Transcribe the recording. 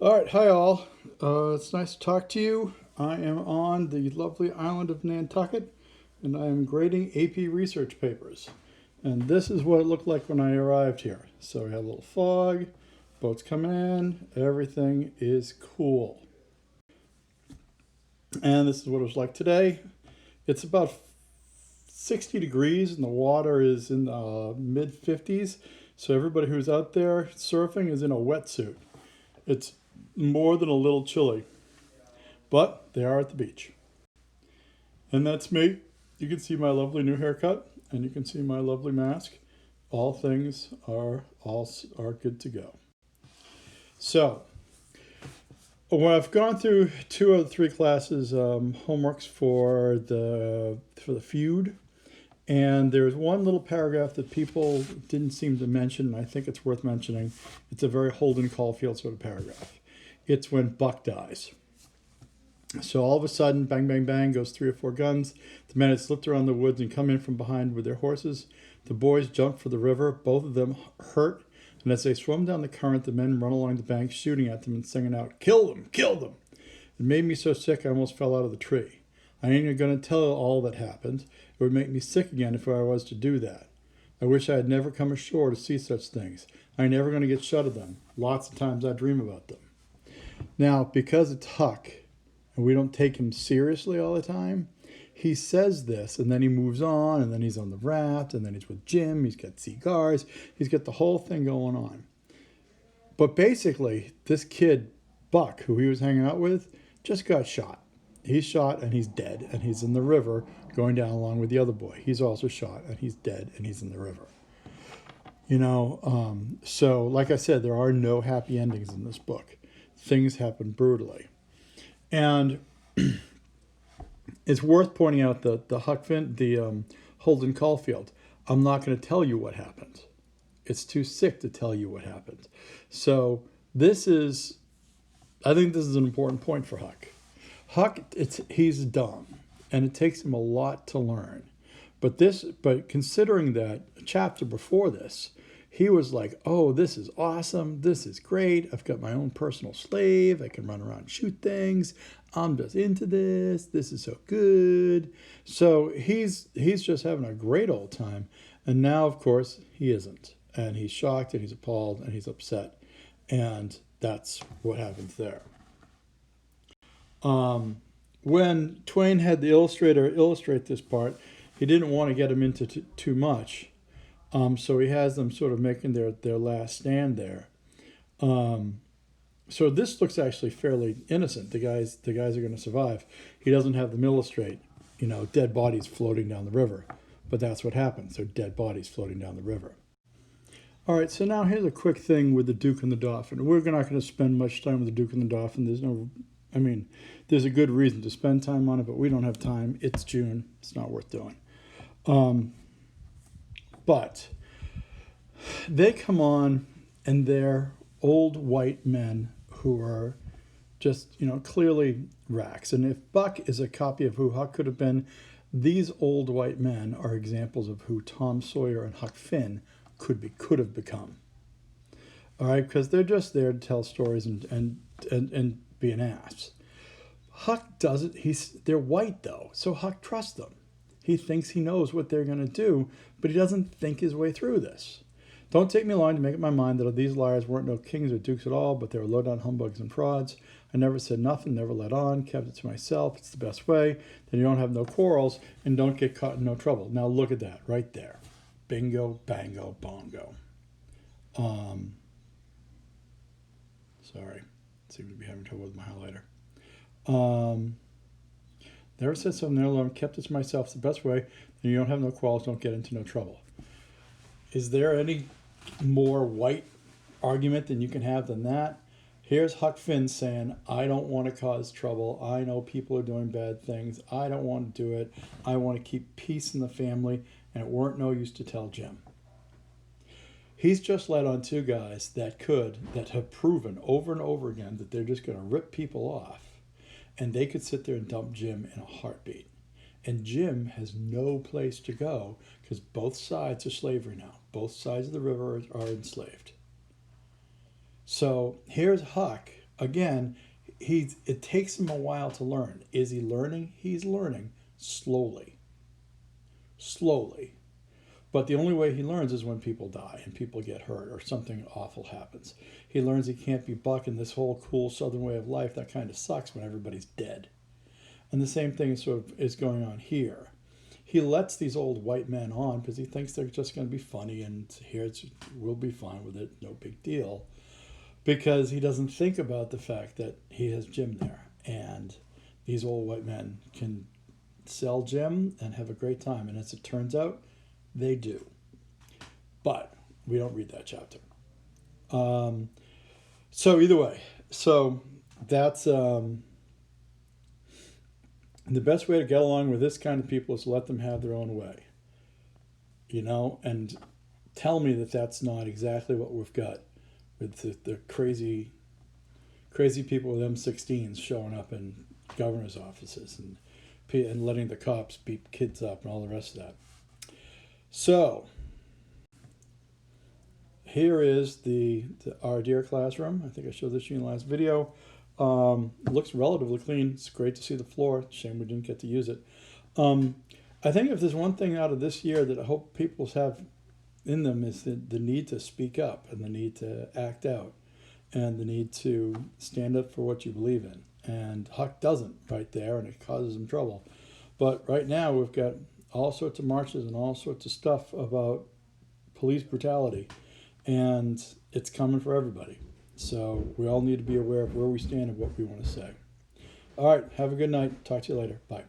All right, hi all. It's nice to talk to you. I am on the lovely island of Nantucket, and I am grading AP research papers. And this is what it looked like when I arrived here. So we had a little fog, boats coming in, everything is cool. And this is what it was like today. It's about 60 degrees, and the water is in the mid 50s. So everybody who's out there surfing is in a wetsuit. It's more than a little chilly, but they are at the beach. And that's me. You can see my lovely new haircut, and you can see my lovely mask. All things are good to go. So, well, I've gone through 2 of the 3 classes homeworks for the feud, and there's one little paragraph that people didn't seem to mention, and I think it's worth mentioning. It's a very Holden Caulfield sort of paragraph. It's when Buck dies. So all of a sudden, bang, bang, bang, goes 3 or 4 guns. The men had slipped around the woods and come in from behind with their horses. The boys jumped for the river, both of them hurt. And as they swam down the current, the men run along the bank, shooting at them and singing out, "Kill them, kill them." It made me so sick I almost fell out of the tree. I ain't going to tell all that happened. It would make me sick again if I was to do that. I wish I had never come ashore to see such things. I ain't never going to get shut of them. Lots of times I dream about them. Now, because it's Huck, and we don't take him seriously all the time, he says this, and then he moves on, and then he's on the raft, and then he's with Jim, he's got cigars, he's got the whole thing going on. But basically, this kid, Buck, who he was hanging out with, just got shot. He's shot, and he's dead, and he's in the river going down along with the other boy. He's also shot, and he's dead, and he's in the river. So like I said, there are no happy endings in this book. Things happen brutally. And it's worth pointing out that the Holden Caulfield, I'm not going to tell you what happened. It's too sick to tell you what happened. So I think this is an important point for Huck. Huck, he's dumb, and it takes him a lot to learn. But considering that a chapter before this, he was like, "Oh, this is awesome. This is great. I've got my own personal slave. I can run around and shoot things. I'm just into this. This is so good." So he's just having a great old time. And now, of course, he isn't. And he's shocked, and he's appalled, and he's upset. And that's what happens there. When Twain had the illustrator illustrate this part, he didn't want to get him into too much. So he has them sort of making their last stand there. So this looks actually fairly innocent. The guys are going to survive. He doesn't have them illustrate, dead bodies floating down the river. But that's what happens. They're dead bodies floating down the river. All right, so now here's a quick thing with the Duke and the Dauphin. We're not going to spend much time with the Duke and the Dauphin. There's a good reason to spend time on it, but we don't have time. It's June. It's not worth doing. But they come on, and they're old white men who are just, clearly racks. And if Buck is a copy of who Huck could have been, these old white men are examples of who Tom Sawyer and Huck Finn could have become. All right, because they're just there to tell stories and be an ass. Huck doesn't. They're white though, so Huck trusts them. He thinks he knows what they're going to do, but he doesn't think his way through this. Don't take me long to make up my mind that these liars weren't no kings or dukes at all, but they were low-down humbugs and frauds. I never said nothing, never let on, kept it to myself. It's the best way. Then you don't have no quarrels and don't get caught in no trouble. Now look at that right there. Bingo, bango, bongo. Sorry. Seem to be having trouble with my highlighter. Never said something there alone, kept it to myself. It's the best way. Then you don't have no quarrels, don't get into no trouble. Is there any more white argument than you can have than that? Here's Huck Finn saying, I don't want to cause trouble. I know people are doing bad things. I don't want to do it. I want to keep peace in the family, and it weren't no use to tell Jim. He's just let on 2 guys that have proven over and over again that they're just going to rip people off. And they could sit there and dump Jim in a heartbeat. And Jim has no place to go because both sides are slavery now. Both sides of the river are enslaved. So here's Huck, again, it takes him a while to learn. Is he learning? He's learning slowly. Slowly. But the only way he learns is when people die and people get hurt or something awful happens. He learns he can't be bucking this whole cool southern way of life. That kind of sucks when everybody's dead. And the same thing is going on here. He lets these old white men on because he thinks they're just going to be funny and we'll be fine with it, no big deal. Because he doesn't think about the fact that he has Jim there. And these old white men can sell Jim and have a great time. And as it turns out, they do. But we don't read that chapter. So either way, so that's the best way to get along with this kind of people is to let them have their own way, and tell me that that's not exactly what we've got with the crazy people with M16s showing up in governor's offices and letting the cops beat kids up and all the rest of that. So here is our dear classroom. I think I showed this to you in the last video. Looks relatively clean. It's great to see the floor. Shame we didn't get to use it. I think if there's one thing out of this year that I hope people have in them is the need to speak up and the need to act out and the need to stand up for what you believe in. And Huck doesn't right there, and it causes him trouble. But right now we've got all sorts of marches and all sorts of stuff about police brutality, and it's coming for everybody. So we all need to be aware of where we stand and what we want to say. All right, have a good night. Talk to you later. Bye.